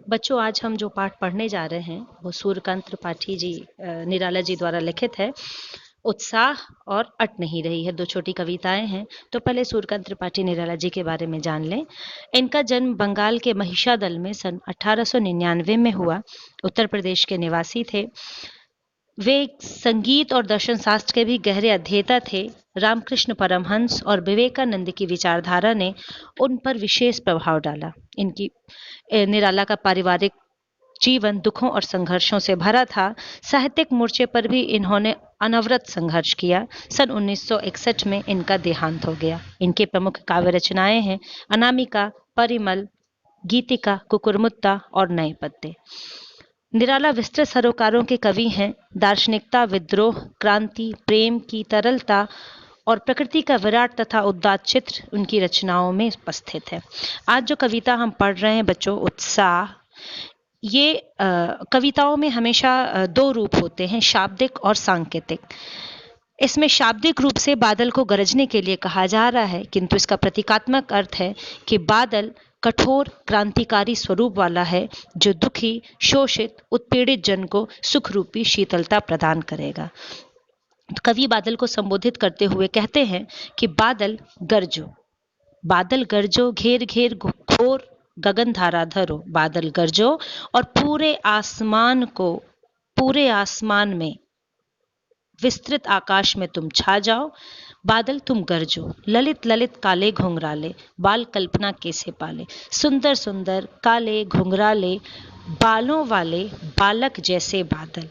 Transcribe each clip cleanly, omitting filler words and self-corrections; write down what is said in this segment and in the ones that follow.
बच्चों, आज हम जो पाठ पढ़ने जा रहे हैं वो सूर्यकांत त्रिपाठी जी निराला जी द्वारा लिखित है। उत्साह और अट नहीं रही है, दो छोटी कविताएं हैं। तो पहले सूर्यकांत त्रिपाठी निराला जी के बारे में जान लें। इनका जन्म बंगाल के महिषादल में सन 1899 में हुआ। उत्तर प्रदेश के निवासी थे। वे संगीत और दर्शन शास्त्र के भी गहरे अध्येता थे। रामकृष्ण परमहंस और विवेकानंद की विचारधारा ने उन पर विशेष प्रभाव डाला। इनकी निराला का पारिवारिक जीवन दुखों और संघर्षों से भरा था। साहित्यिक मोर्चे पर भी इन्होंने अनवरत संघर्ष किया। सन 1961 में इनका देहांत हो गया। इनके प्रमुख काव्य रचनाएं हैं अनामिका, परिमल, गीतिका, कुकुरमुत्ता और नए पत्ते। निराला विस्तृत सरोकारों के कवि हैं। दार्शनिकता, विद्रोह, क्रांति, प्रेम की तरलता और प्रकृति का विराट तथा उदात्त चित्र उनकी रचनाओं में उपस्थित है। आज जो कविता हम पढ़ रहे हैं बच्चों, उत्साह, ये कविताओं में हमेशा दो रूप होते हैं, शाब्दिक और सांकेतिक। इसमें शाब्दिक रूप से बादल को गरजने के लिए कहा जा रहा है, किंतु इसका प्रतीकात्मक अर्थ है कि बादल कठोर क्रांतिकारी स्वरूप वाला है, जो दुखी, शोषित, उत्पीड़ित जन को सुख रूपी शीतलता प्रदान करेगा। तो कवि बादल को संबोधित करते हुए कहते हैं कि बादल गरजो, बादल गरजो, घेर घेर घोर गगन धारा धरो। बादल गरजो और पूरे आसमान में, विस्तृत आकाश में तुम छा जाओ। बादल तुम गरजो, ललित ललित काले घुंघराले, बाल कल्पना कैसे पाले। सुंदर सुंदर काले घुंघराले बालों वाले बालक जैसे बादल।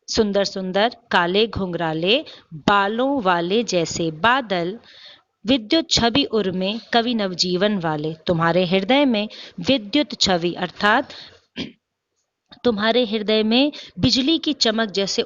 सुंदर सुंदर काले घुंघराले बालों वाले जैसे बादल, विद्युत छवि उर्मे कवि नवजीवन वाले। तुम्हारे हृदय में विद्युत छवि अर्थात तुम्हारे हृदय में बिजली की चमक जैसे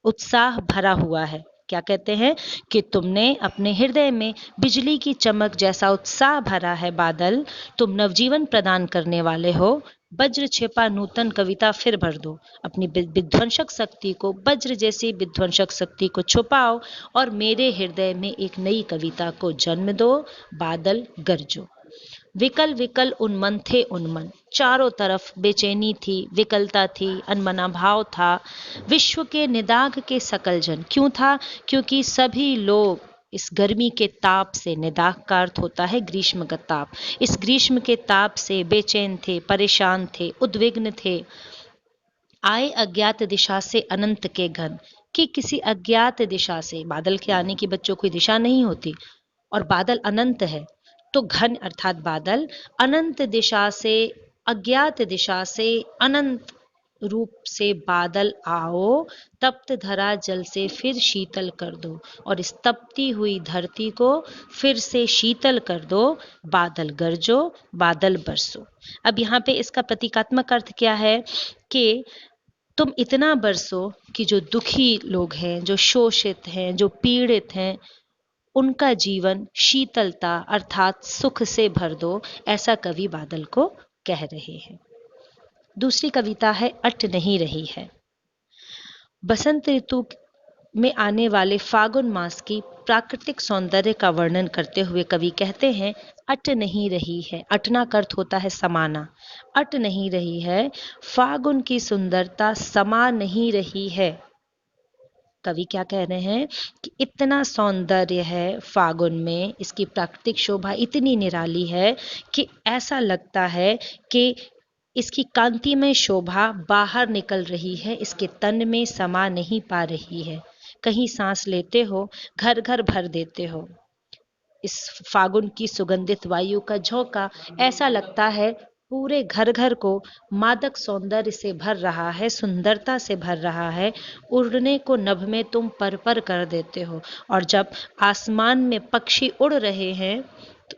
उत्साह भरा हुआ है। क्या कहते हैं कि तुमने अपने हृदय में बिजली की चमक जैसा उत्साह भरा है बादल, तुम नवजीवन प्रदान करने वाले हो। वज्र छिपा नूतन कविता फिर भर दो। अपनी विध्वंसक शक्ति को, वज्र जैसी विध्वंसक शक्ति को छुपाओ और मेरे हृदय में एक नई कविता को जन्म दो। बादल गरजो। विकल विकल उन्मन थे उन्मन, चारों तरफ बेचैनी थी, विकलता थी, अनमना भाव था। विश्व के निदाघ के सकल जन, क्यों था? क्योंकि सभी लोग इस गर्मी के ताप से, निदाघ का अर्थ होता है ग्रीष्म का ताप, इस ग्रीष्म के ताप से बेचैन थे, परेशान थे, उद्विग्न थे। आए अज्ञात दिशा से अनंत के घन, कि किसी अज्ञात दिशा से, बादल के आने की बच्चों कोई दिशा नहीं होती, और बादल अनंत है तो घन अर्थात बादल, अनंत दिशा से, अज्ञात दिशा से, अनंत रूप से बादल आओ, तप्त धरा जल से फिर शीतल कर दो, और इस तपती हुई धरती को फिर से शीतल कर दो। बादल गरजो, बादल बरसो। अब यहाँ पे इसका प्रतीकात्मक अर्थ क्या है कि तुम इतना बरसो कि जो दुखी लोग हैं, जो शोषित हैं, जो पीड़ित हैं, उनका जीवन शीतलता अर्थात सुख से भर दो। ऐसा कवि बादल को कह रहे हैं। दूसरी कविता है अट नहीं रही है। बसंत ऋतु में आने वाले फागुन मास की प्राकृतिक सौंदर्य का वर्णन करते हुए कवि कहते हैं, अट नहीं रही है। अटना का अर्थ होता है समाना। अट नहीं रही है, फागुन की सुंदरता समा नहीं रही है। कवि क्या कह रहे हैं कि इतना सौंदर्य है फागुन में, इसकी प्राकृतिक शोभा इतनी निराली है कि ऐसा लगता है कि इसकी कांतिमय शोभा बाहर निकल रही है, इसके तन में समा नहीं पा रही है। कहीं सांस लेते हो, घर घर भर देते हो। इस फागुन की सुगंधित वायु का झोंका ऐसा लगता है पूरे घर घर को मादक सौंदर्य से भर रहा है, सुंदरता से भर रहा है। उड़ने को नभ में तुम पर पर कर देते हो, और जब आसमान में पक्षी उड़ रहे हैं,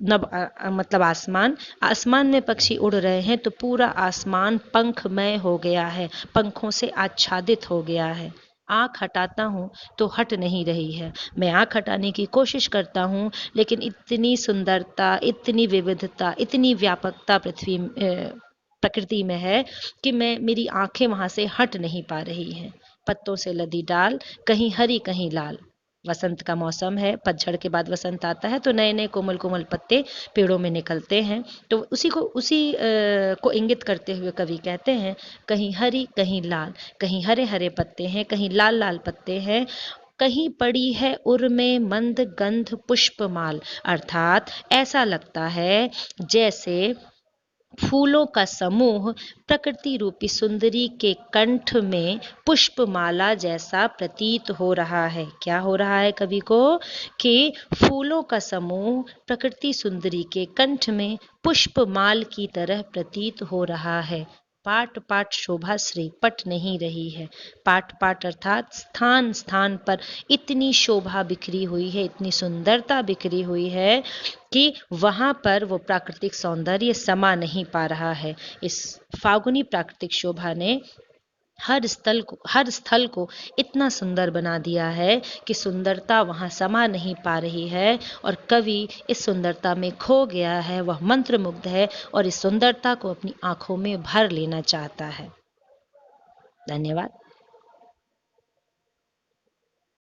नभ मतलब आसमान में पक्षी उड़ रहे हैं तो पूरा आसमान पंखमय हो गया है, पंखों से आच्छादित हो गया है। आँख हटाता हूँ तो हट नहीं रही है। मैं आँख हटाने की कोशिश करता हूँ, लेकिन इतनी सुंदरता, इतनी विविधता, इतनी व्यापकता प्रकृति में है कि मेरी आँखें वहाँ से हट नहीं पा रही हैं। पत्तों से लदी डाल, कहीं हरी कहीं लाल। वसंत का मौसम है, पतझड़ के बाद वसंत आता है तो नए नए कोमल कोमल पत्ते पेड़ों में निकलते हैं। तो उसी को इंगित करते हुए कवि कहते हैं, कहीं हरी कहीं लाल, कहीं हरे हरे पत्ते हैं, कहीं लाल लाल पत्ते हैं, कहीं पड़ी है उर में मंद गंध पुष्पमाल। अर्थात ऐसा लगता है जैसे फूलों का समूह प्रकृति रूपी सुंदरी के कंठ में पुष्पमाला जैसा प्रतीत हो रहा है। क्या हो रहा है कवि को? कि फूलों का समूह प्रकृति सुंदरी के कंठ में पुष्पमाल की तरह प्रतीत हो रहा है। पाट पाट शोभा श्री पट नहीं रही है। पाट पाट अर्थात स्थान स्थान पर इतनी शोभा बिखरी हुई है, इतनी सुंदरता बिखरी हुई है कि वहां पर वो प्राकृतिक सौंदर्य समा नहीं पा रहा है। इस फागुनी प्राकृतिक शोभा ने हर स्थल को इतना सुंदर बना दिया है कि सुंदरता वहां समा नहीं पा रही है, और कवि इस सुंदरता में खो गया है, वह मंत्रमुग्ध है और इस सुंदरता को अपनी आंखों में भर लेना चाहता है। धन्यवाद।